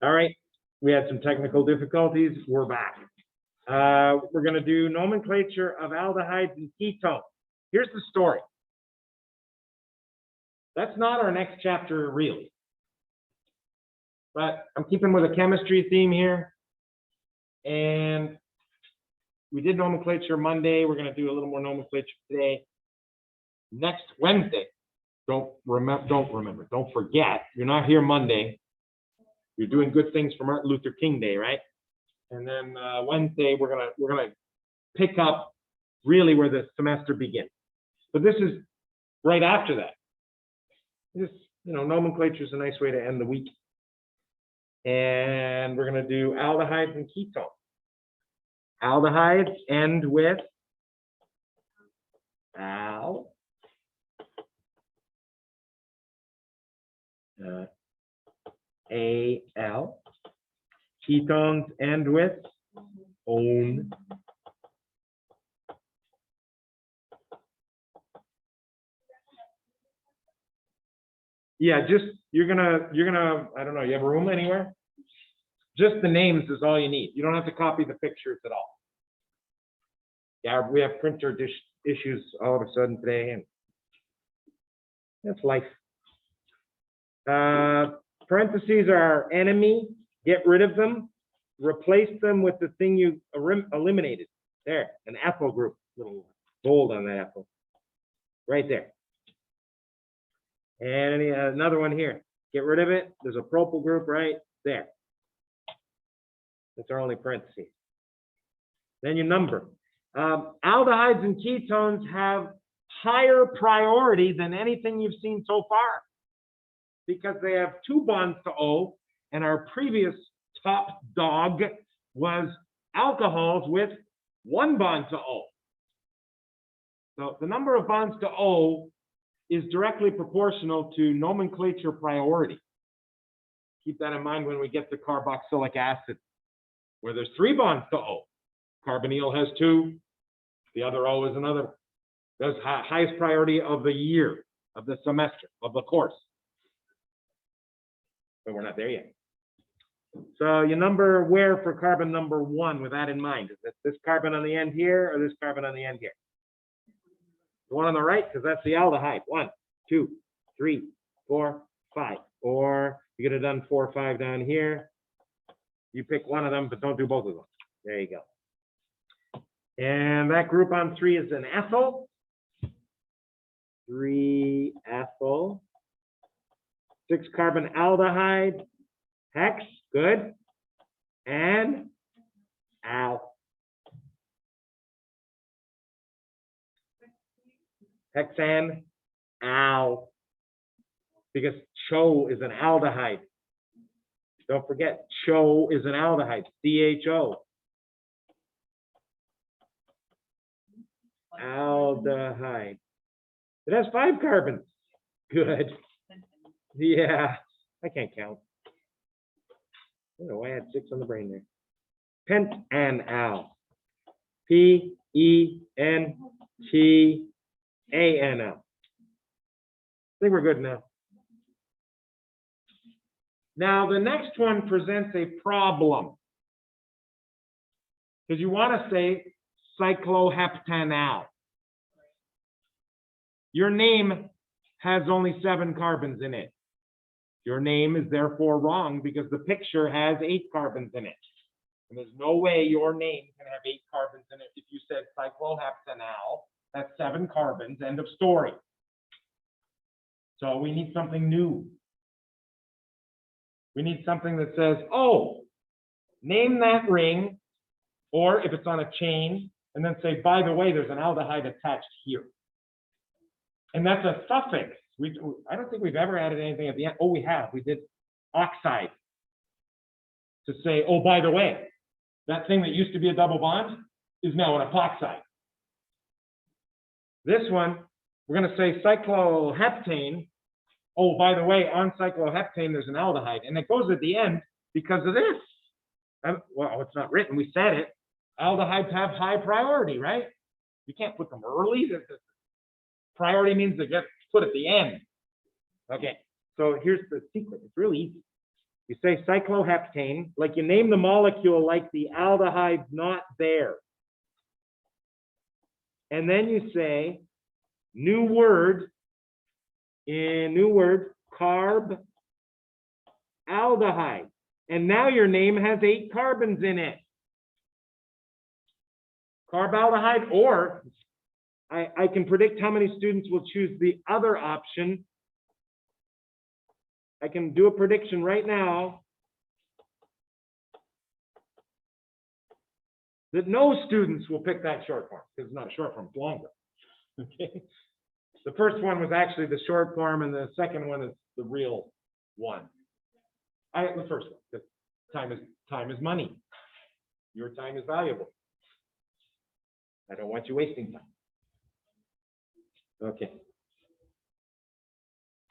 All right, we had some technical difficulties. We're back. We're going to do nomenclature of aldehydes and ketones. Here's the story. That's not our next chapter, really. But I'm keeping with a chemistry theme here. And we did nomenclature Monday. We're going to do a little more nomenclature today. Next Wednesday, don't forget, you're not here Monday. You're doing good things for Martin Luther King Day, right? And then Wednesday, we're gonna pick up really where the semester begins. But this is right after that. Just, nomenclature is a nice way to end the week. And we're gonna do aldehydes and ketones. Aldehydes end with al. Al. Ketones end with on. Yeah, just you're gonna I don't know, you have a room anywhere? Just the names is all you need. You don't have to copy the pictures at all. Yeah, we have printer issues all of a sudden today, and that's life. Parentheses are our enemy. Get rid of them. Replace them with the thing you eliminated. There, an ethyl group. Little gold on that ethyl. Right there. And another one here. Get rid of it. There's a propyl group right there. That's our only parentheses. Then you number. Aldehydes and ketones have higher priority than anything you've seen so far, because they have 2 bonds to O, and our previous top dog was alcohols with 1 bond to O. So the number of bonds to O is directly proportional to nomenclature priority. Keep that in mind when we get to carboxylic acid, where there's 3 bonds to O. Carbonyl has 2, the other O is another. That's highest priority of the year, of the semester, of the course. But we're not there yet. So you number where for carbon number 1 with that in mind. Is it this carbon on the end here or this carbon on the end here? The one on the right, because that's the aldehyde. 1, 2, 3, 4, 5. Or you could have done 4 or 5 down here. You pick one of them, but don't do both of them. There you go. And that group on 3 is an ethyl. 3 ethyl. 6 carbon aldehyde, hex, good, and al. Hexane, al, because CHO is an aldehyde. Don't forget, CHO is an aldehyde, CHO. Aldehyde. It has 5 carbons. Good. Yeah, I can't count. I don't know why I had 6 on the brain there. Pentanal. Pentanal. I think we're good now. Now, the next one presents a problem, because you want to say cycloheptanal. Your name has only 7 carbons in it. Your name is therefore wrong because the picture has 8 carbons in it. And there's no way your name can have 8 carbons in it. If you said cycloheptanal, that's 7 carbons, end of story. So we need something new. We need something that says, oh, name that ring, or if it's on a chain, and then say, by the way, there's an aldehyde attached here. And that's a suffix. I don't think we've ever added anything at the end. Oh, we have. We did oxide to say, oh, by the way, that thing that used to be a double bond is now an epoxide. This one, we're going to say cycloheptane. Oh, by the way, on cycloheptane, there's an aldehyde. And it goes at the end because of this. Well, it's not written. We said it. Aldehydes have high priority, right? You can't put them early. Priority means they get put at the end. Okay, so here's the secret. It's really easy. You say cycloheptane, like you name the molecule like the aldehyde's not there. And then you say, new word, carb aldehyde. And now your name has 8 carbons in it. Carbaldehyde, or I can predict how many students will choose the other option. I can do a prediction right now that no students will pick that short form, because it's not a short form, it's longer. Okay. The first one was actually the short form, and the second one is the real one. The first one, because time is money. Your time is valuable. I don't want you wasting time. Okay.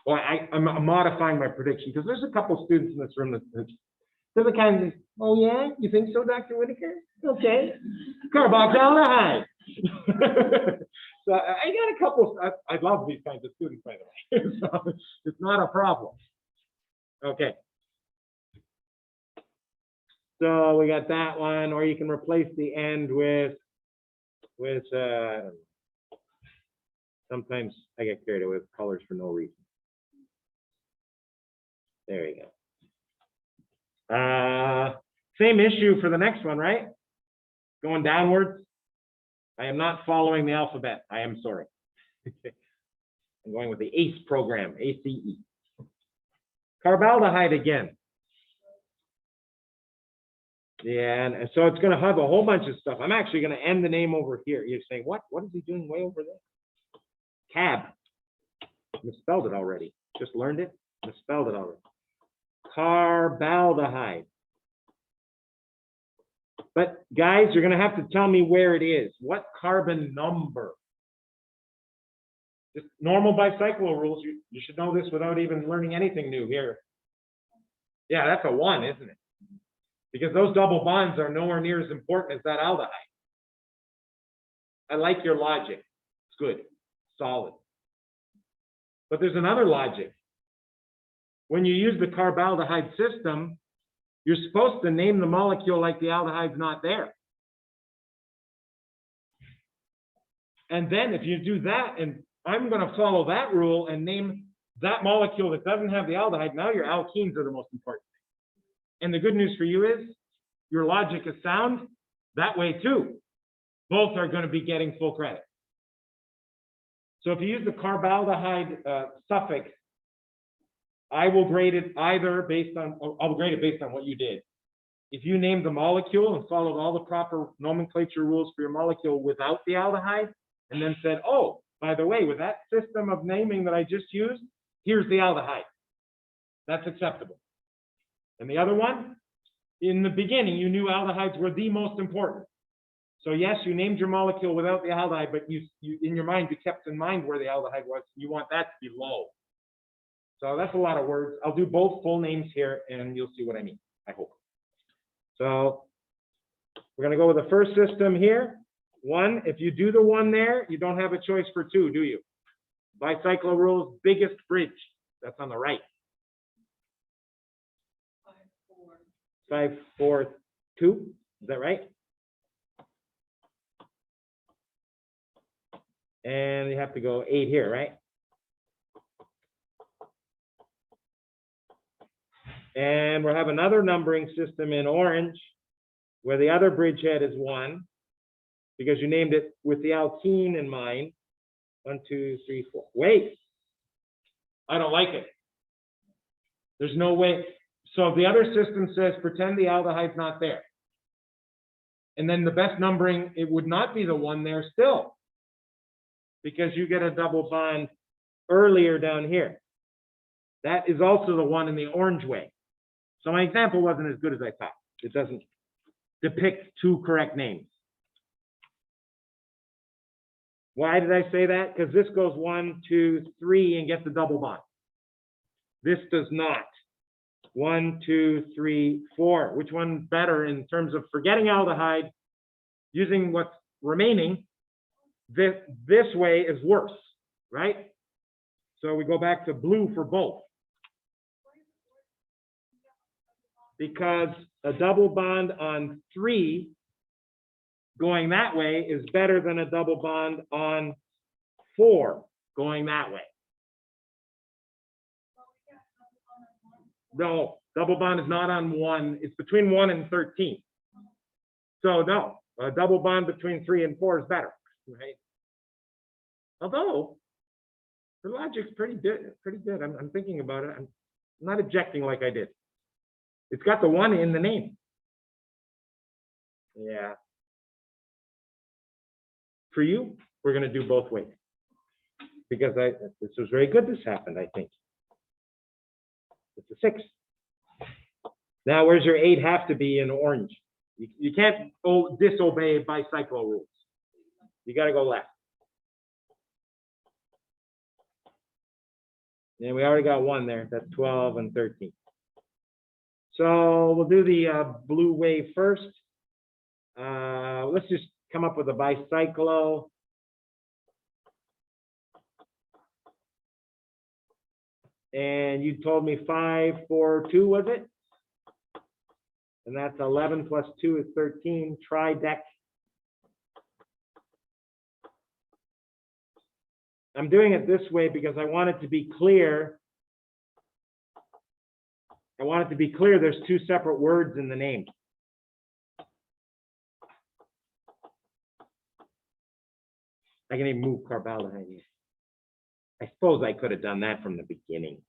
Well, I'm modifying my prediction because there's a couple students in this room that they're the kind of, oh yeah, you think so, Dr. Whitaker? Okay. Carboxylaldehyde. So I got a couple. I love these kinds of students, by the way. So it's not a problem. Okay. So we got that one, or you can replace the end with sometimes I get carried away with colors for no reason. There you go. Same issue for the next one, right? Going downwards. I am not following the alphabet. I am sorry. I'm going with the ACE program, ACE. Carbaldehyde again. Yeah, and so it's going to have a whole bunch of stuff. I'm actually going to end the name over here. You're saying, what? What is he doing way over there? Cab. Misspelled it already. Just learned it. Misspelled it already. Carbaldehyde. But guys, you're going to have to tell me where it is. What carbon number? Just normal bicyclo rules. You should know this without even learning anything new here. Yeah, that's a 1, isn't it? Because those double bonds are nowhere near as important as that aldehyde. I like your logic. It's good, solid. But there's another logic. When you use the carbaldehyde system, you're supposed to name the molecule like the aldehyde's not there. And then if you do that, and I'm going to follow that rule and name that molecule that doesn't have the aldehyde, now your alkenes are the most important thing. And the good news for you is your logic is sound that way too. Both are going to be getting full credit. So if you use the carbaldehyde suffix, I will grade it either based on, I'll grade it based on what you did. If you named the molecule and followed all the proper nomenclature rules for your molecule without the aldehyde, and then said, oh, by the way, with that system of naming that I just used, here's the aldehyde. That's acceptable. And the other one, in the beginning, you knew aldehydes were the most important. So yes, you named your molecule without the aldehyde, but you in your mind, you kept in mind where the aldehyde was. You want that to be low. So that's a lot of words. I'll do both full names here, and you'll see what I mean, I hope. So we're going to go with the first system here. 1, if you do the 1 there, you don't have a choice for 2, do you? Bicyclo rules, biggest bridge. That's on the right. 5, 4, 2. Is that right? And you have to go 8 here, right? And we'll have another numbering system in orange where the other bridgehead is 1 because you named it with the alkene in mind. 1, 2, 3, 4. Wait, I don't like it. There's no way. So the other system says pretend the aldehyde's not there. And then the best numbering, it would not be the 1 there still, because you get a double bond earlier down here. That is also the 1 in the orange way. So my example wasn't as good as I thought. It doesn't depict 2 correct names. Why did I say that? Because this goes 1, 2, 3 and gets a double bond. This does not. 1, 2, 3, 4. Which one's better in terms of forgetting aldehyde, using what's remaining? This way is worse, right? So we go back to blue for both. because a double bond on 3 going that way is better than a double bond on 4 going that way. No, double bond is not on 1. It's between 1 and 13. So no, a double bond between 3 and 4 is better, right? Although the logic's pretty good. I'm thinking about it. I'm not objecting like I did. It's got the 1 in the name. Yeah. For you, we're going to do both ways. Because this was very good this happened, I think. It's a 6. Now, where's your 8 have to be in orange? You can't disobey bicycle rules. You got to go left. And we already got 1 there. That's 12 and 13. So we'll do the blue wave first. Let's just come up with a bicyclo. And you told me 5, 4, 2, was it? And that's 11 plus 2 is 13. Tridec. I'm doing it this way because I want it to be clear. I want it to be clear there's 2 separate words in the name. I can even move carbaldehyde here. I suppose I could have done that from the beginning.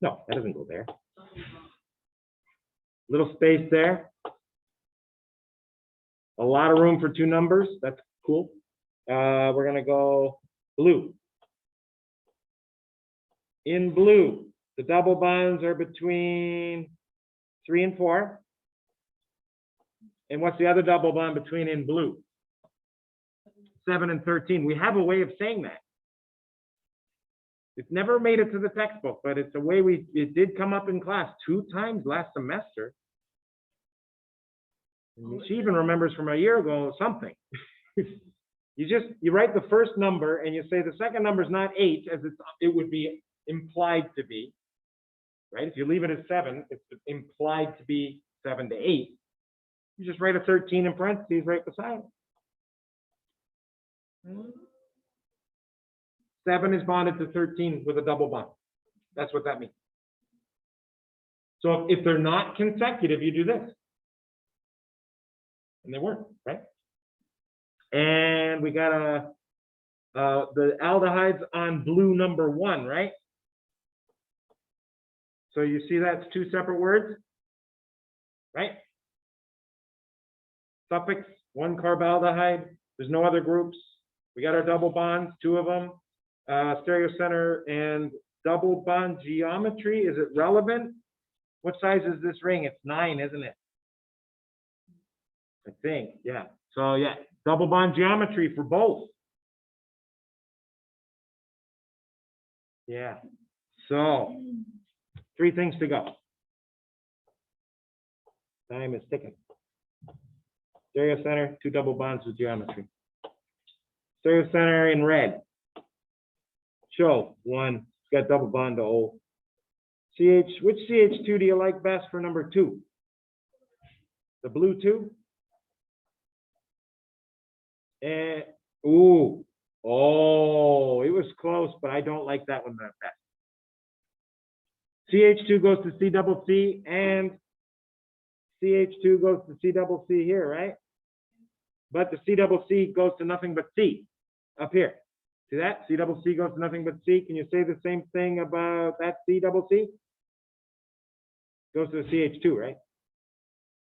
No, that doesn't go there. Little space there. A lot of room for 2 numbers. That's cool. We're going to go blue. In blue, the double bonds are between 3 and 4. And what's the other double bond between in blue? 7 and 13. We have a way of saying that. It never made it to the textbook, but it's a way it did come up in class 2 times last semester. And she even remembers from a year ago something. You write the first number and you say the second number is not 8 as it would be implied to be, right? If you leave it as 7, it's implied to be 7 to 8. You just write a 13 in parentheses right beside it. 7 is bonded to 13 with a double bond. That's what that means. So if they're not consecutive, you do this. And they weren't, right? And we got the aldehydes on blue number 1, right? So you see that's 2 separate words, right? Suffix, 1 carbaldehyde. There's no other groups. We got our double bonds, 2 of them. Stereocenter and double bond geometry. Is it relevant? What size is this ring? It's 9, isn't it? I think, yeah. So yeah, double bond geometry for both. Yeah. So 3 things to go. Time is ticking. Stereocenter, 2 double bonds with geometry. Stereocenter in red. Show 1. It's got double bond to O. Which CH2 do you like best for number 2? The blue 2? And ooh, oh, it was close, but I don't like that one that best. CH2 goes to C double C, and CH2 goes to C double C here, right? But the C double C goes to nothing but C up here. See that? C double C goes to nothing but C. Can you say the same thing about that C double C? Goes to the CH2, right?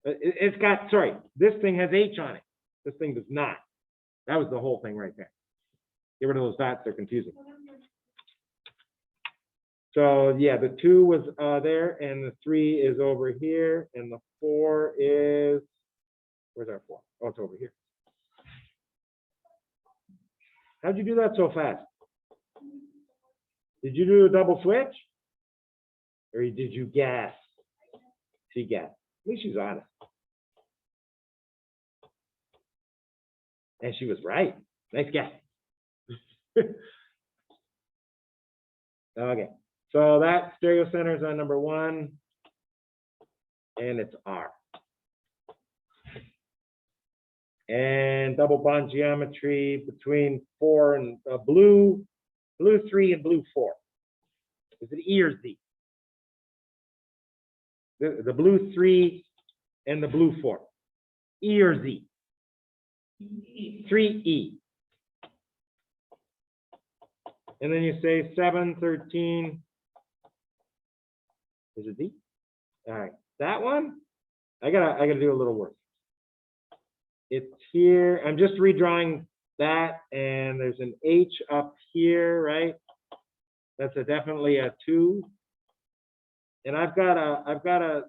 It's got, sorry, this thing has H on it. This thing does not. That was the whole thing right there. Get rid of those dots, they're confusing. So yeah, the 2 was there, and the 3 is over here, and the 4 is, where's our 4? Oh, it's over here. How'd you do that so fast? Did you do a double switch? Or did you guess? She guessed. At least she's honest. And she was right. Nice guess. Okay, so that stereo center is on number 1, and it's R. And double bond geometry between 4 and blue 3 and blue 4. Is it E or Z? The blue 3 and the blue 4. E or Z? 3E. And then you say 7, 13. Is it Z? All right, that one, I gotta do a little work. It's here. I'm just redrawing that, and there's an H up here, right? That's definitely a 2. And I've got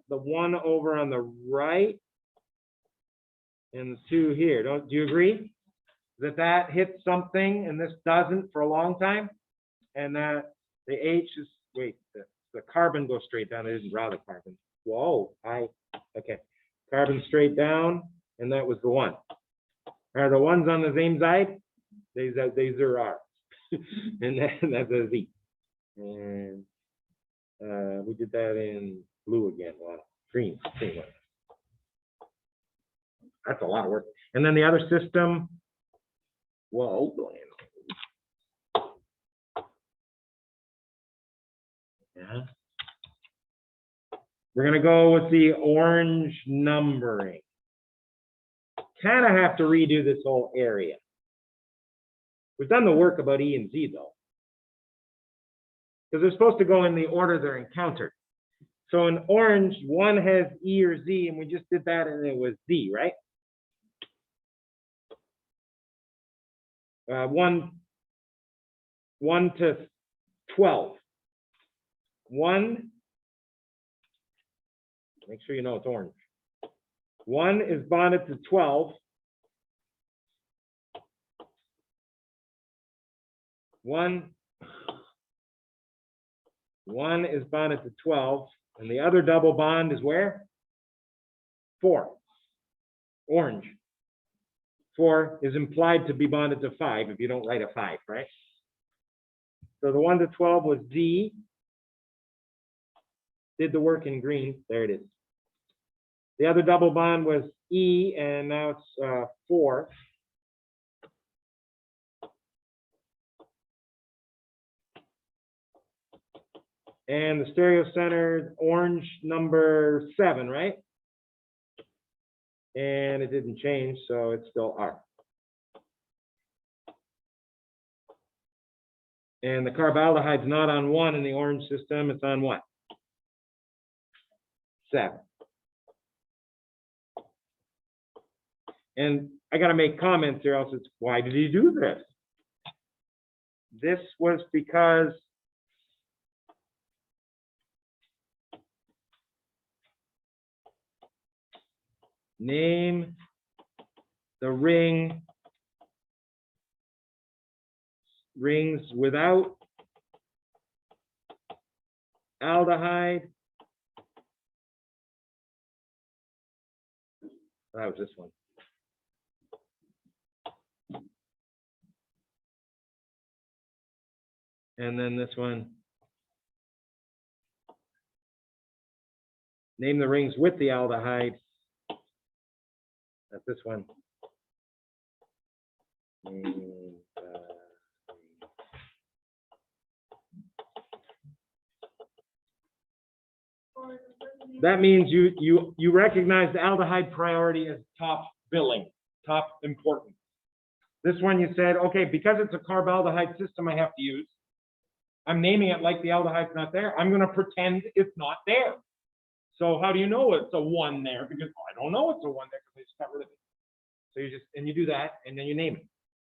the 1 over on the right, and the 2 here. Do you agree that hits something and this doesn't for a long time? And that the H is, wait, the carbon goes straight down. It isn't rather carbon. Whoa, okay. Carbon straight down, and that was the 1. Are the ones on the same side? These are R. And that's a Z. And we did that in blue again. Wow, green. That's a lot of work. And then the other system, whoa, yeah. We're gonna go with the orange numbering. Kind of have to redo this whole area. We've done the work about E and Z though, because they're supposed to go in the order they're encountered. So in orange, 1 has E or Z, and we just did that, and it was Z, right? 1 to 12. 1. Make sure you know it's orange. 1 is bonded to 12. 1 is bonded to 12, and the other double bond is where? 4. Orange. 4 is implied to be bonded to 5 if you don't write a 5, right? So the 1 to 12 was Z. Did the work in green. There it is. The other double bond was E, and now it's 4. And the stereo center, orange number 7, right? And it didn't change, so it's still R. And the carbaldehyde's not on 1 in the orange system, it's on what? 7. And I got to make comments here, else it's, why did he do this? This was because name the rings without aldehyde. That was this one. And then this one. Name the rings with the aldehyde. That's this one. And, that means you recognize the aldehyde priority as top billing, top important. This one you said, okay, because it's a carbaldehyde system I have to use, I'm naming it like the aldehyde's not there. I'm going to pretend it's not there. So how do you know it's a 1 there? Because I don't know it's a 1 there because I just got rid of it. So you do that, and then you name it.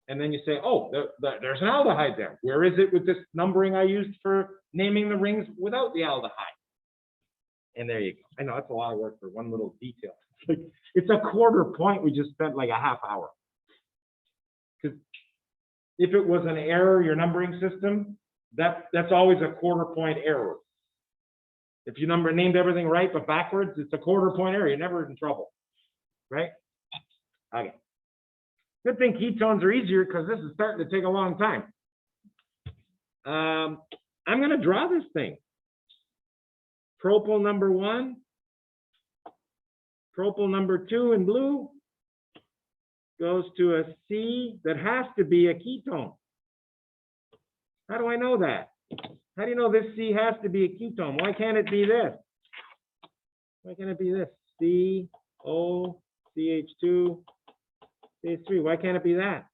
And then you say, oh, there's an aldehyde there. Where is it with this numbering I used for naming the rings without the aldehyde? And there you go. I know it's a lot of work for one little detail. It's a quarter point. We just spent like a half hour. Because if it was an error, your numbering system, that's always a quarter point error. If you named everything right but backwards, it's a quarter point error. You're never in trouble, right? Okay. Good thing ketones are easier because this is starting to take a long time. I'm going to draw this thing. Propyl number 1, propyl number 2 in blue goes to a C that has to be a ketone. How do I know that? How do you know this C has to be a ketone? Why can't it be this? Why can't it be this? CO, CH2, CH3. Why can't it be that?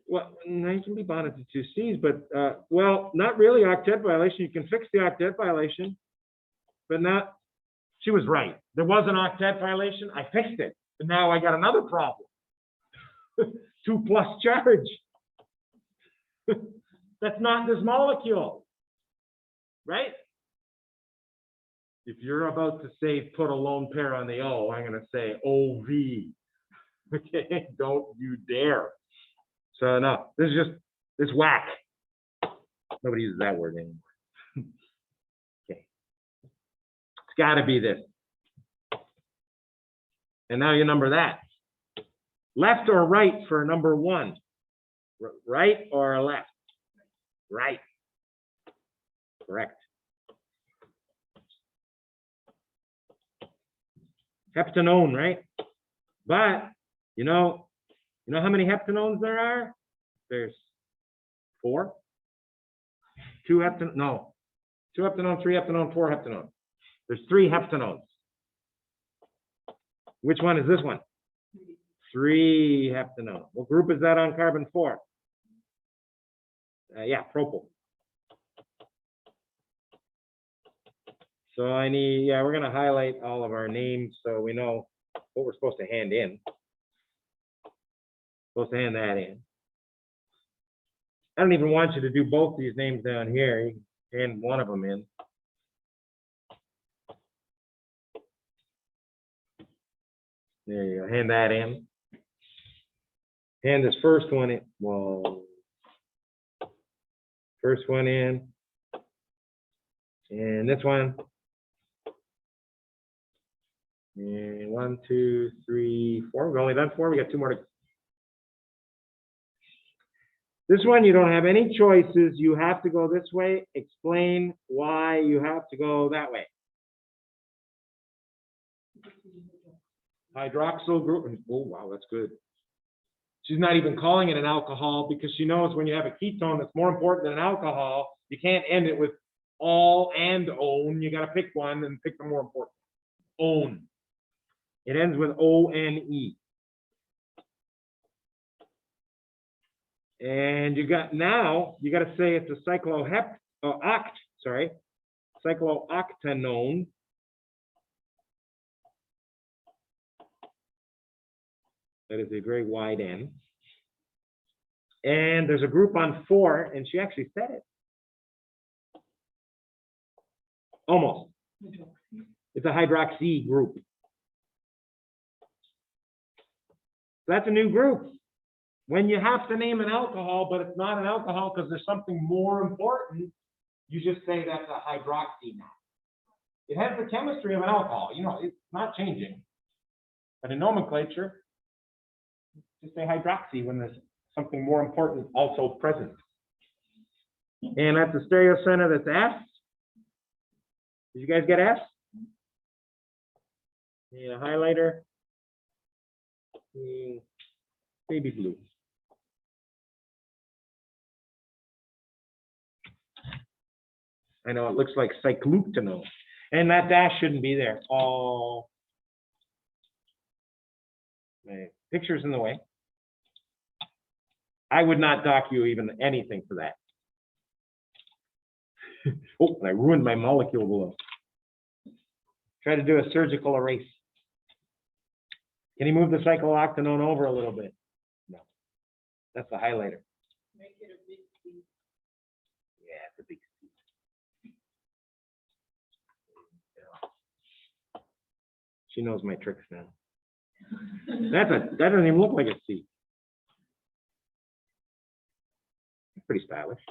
Well, now you can be bonded to two C's, but, well, not really octet violation. You can fix the octet violation, but not, she was right. There was an octet violation. I fixed it. But now I got another problem. 2 plus charge. That's not this molecule, right? If you're about to say put a lone pair on the O, I'm going to say OV. Okay, don't you dare. So no, this is just, this whack. Nobody uses that word anymore. Okay. It's got to be this. And now you number that. Left or right for number 1? Right or left? Right. Correct. Heptanone, right? But, you know how many heptanones there are? There's 4. 2 heptanone, no. 2 heptanone, 3 heptanone, 4 heptanone. There's 3 heptanones. Which one is this one? 3 heptanone. What group is that on carbon 4? Yeah, propyl. So I need, yeah, we're going to highlight all of our names so we know what we're supposed to hand in. Supposed to hand that in. I don't even want you to do both these names down here. You can hand one of them in. There you go. Hand that in. Hand this first one in. Whoa. First one in. And this one. And 1, 2, 3, 4. We've only done 4. We got 2 more to go. This one, you don't have any choices. You have to go this way. Explain why you have to go that way. Hydroxyl group. Oh, wow, that's good. She's not even calling it an alcohol because she knows when you have a ketone that's more important than an alcohol, you can't end it with all and own. You got to pick one and pick the more important. Own. It ends with O-N-E. And you got now, you got to say it's a cyclooctanone. That is a very wide N. And there's a group on 4, and she actually said it. Almost. It's a hydroxy group. That's a new group. When you have to name an alcohol, but it's not an alcohol because there's something more important, you just say that's a hydroxy now. It has the chemistry of an alcohol. You know, it's not changing. But in nomenclature, just say hydroxy when there's something more important also present. And at the stereo center, that's S. Did you guys get S? Yeah, highlighter. Baby blue. I know it looks like cyclooctanone. And that dash shouldn't be there. Oh. My picture's in the way. I would not dock you even anything for that. Oh, I ruined my molecule below. Try to do a surgical erase. Can you move the cyclooctanone over a little bit? No. That's the highlighter. Make it a big C. Yeah, it's a big C. She knows my tricks now. That doesn't even look like a C. Pretty stylish.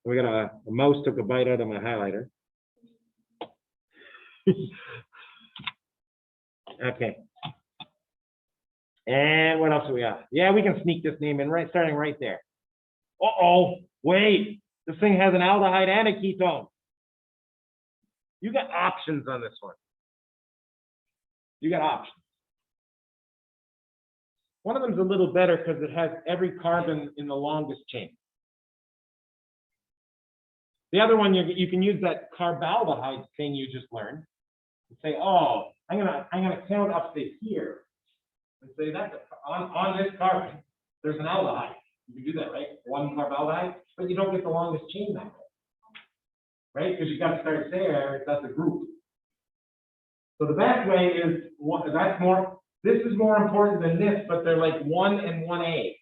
We got a mouse took a bite out of my highlighter. Okay. And what else do we got? Yeah, we can sneak this name in starting right there. Uh-oh, wait. This thing has an aldehyde and a ketone. You got options on this one. You got options. One of them's a little better because it has every carbon in the longest chain. The other one, you can use that carbaldehyde thing you just learned and say, oh, I'm gonna count up to here and say that on this carbon, there's an aldehyde. You can do that, right? One carbaldehyde, but you don't get the longest chain that way, right? Because you got to start there. That's a group. So the best way is this is more important than this, but they're like 1 and 1A.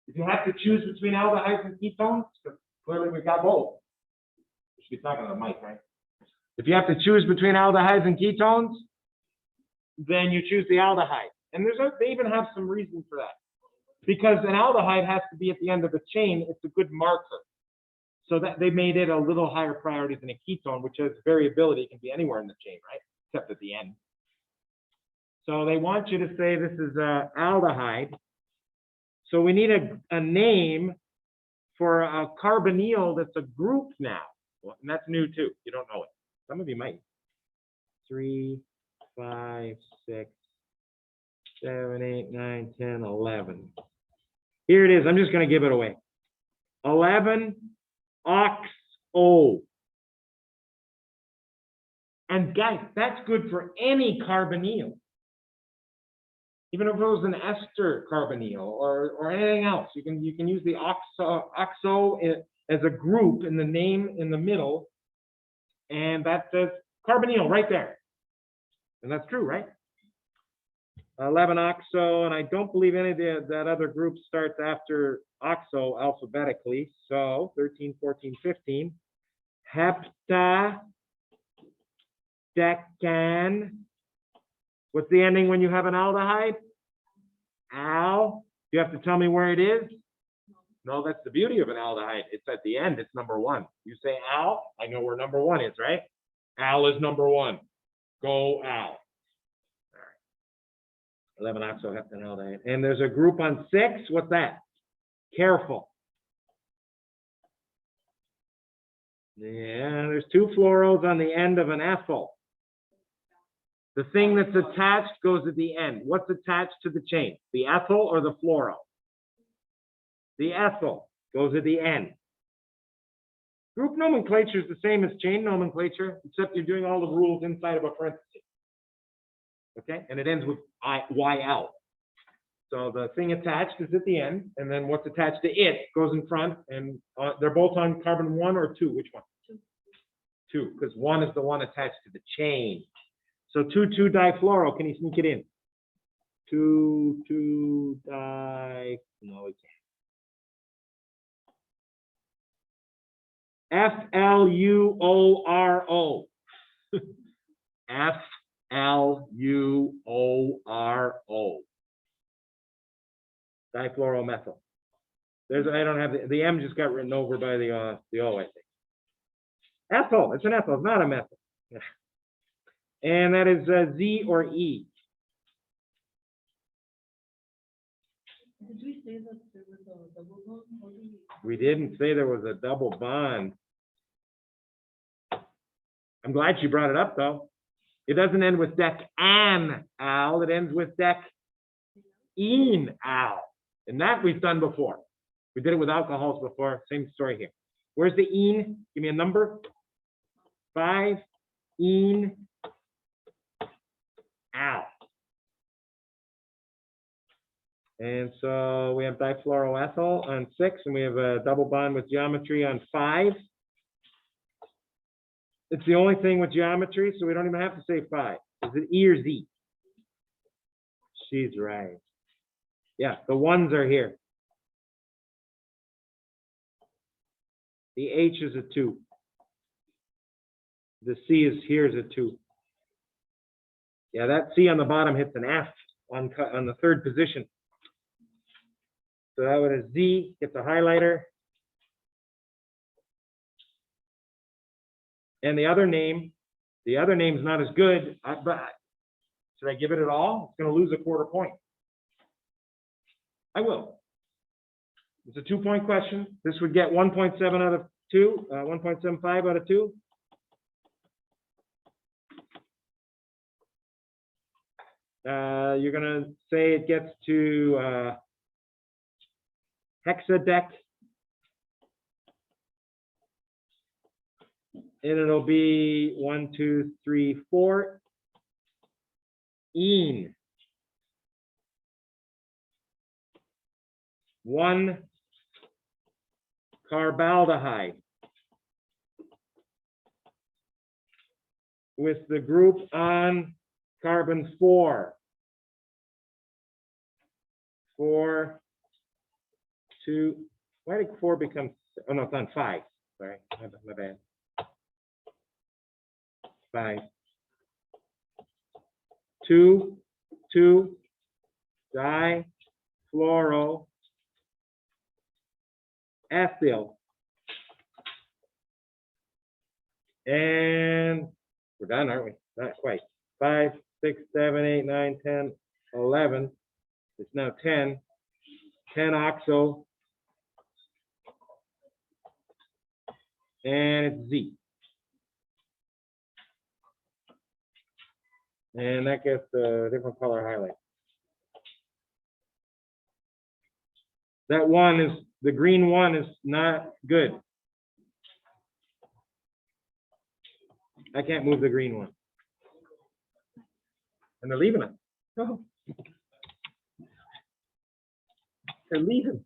If you have to choose between aldehydes and ketones, because clearly we've got both. We should be talking to the mic, right? If you have to choose between aldehydes and ketones, then you choose the aldehyde. And they even have some reason for that. Because an aldehyde has to be at the end of the chain, it's a good marker. So that they made it a little higher priority than a ketone, which has variability. It can be anywhere in the chain, right? Except at the end. So they want you to say this is aldehyde. So we need a name for a carbonyl that's a group now. Well, and that's new too. You don't know it. Some of you might. 3, 5, 6, 7, 8, 9, 10, 11. Here it is. I'm just going to give it away. 11-oxo. And guys, that's good for any carbonyl. Even if it was an ester carbonyl or anything else, you can use the oxo as a group in the name in the middle, and that says carbonyl right there. And that's true, right? 11-oxo, and I don't believe any of that other group starts after oxo alphabetically. So 13, 14, 15. Heptadecan. What's the ending when you have an aldehyde? Al. You have to tell me where it is? No, that's the beauty of an aldehyde. It's at the end. It's number 1. You say al, I know where number 1 is, right? Al is number 1. Go al. All right. 11-oxoheptanaldehyde. And there's a group on 6. What's that? Careful. Yeah, there's 2 fluoros on the end of an ethyl. The thing that's attached goes at the end. What's attached to the chain? The ethyl or the fluoro? The ethyl goes at the end. Group nomenclature is the same as chain nomenclature, except you're doing all the rules inside of a parenthesis. Okay? And it ends with YL. So the thing attached is at the end, and then what's attached to it goes in front, and they're both on carbon 1 or 2. Which one? 2, because 1 is the one attached to the chain. So 2,2-difluoro, can you sneak it in? 2,2-di, no, we can't. FLUORO. FLUORO. Difluoromethyl. I don't have the M just got written over by the O, I think. Ethyl, it's an ethyl, it's not a methyl. And that is Z or E. Did we say that there was a double bond? We didn't say there was a double bond. I'm glad she brought it up, though. It doesn't end with dec-an-al. It ends with dec-ene-al. And that we've done before. We did it with alcohols before. Same story here. Where's the ene? Give me a number. 5. Ene. Al. And so we have difluoroethyl on 6, and we have a double bond with geometry on 5. It's the only thing with geometry, so we don't even have to say 5. Is it E or Z? She's right. Yeah, the 1s are here. The H is a 2. The C is here is a 2. Yeah, that C on the bottom hits an F on the 3rd position. So that one is Z, gets a highlighter. And the other name's not as good, but should I give it at all? It's going to lose a 1/4 point. I will. It's a 2-point question. This would get 1.7 out of 2, 1.75 out of 2. You're gonna say it gets to hexadec, and it'll be 1, 2, 3, 4. Ene. 1 carbaldehyde with the group on carbon 4. 4, 2, why did 4 become, oh no, it's on 5. Sorry, my bad. 5. 2, 2, difluoroethyl. And we're done, aren't we? Not quite. 5, 6, 7, 8, 9, 10, 11. It's now 10. 10-oxo. And it's Z. And that gets a different color highlight. That one is, the green one is not good. I can't move the green one. And they're leaving it. Oh. They're leaving.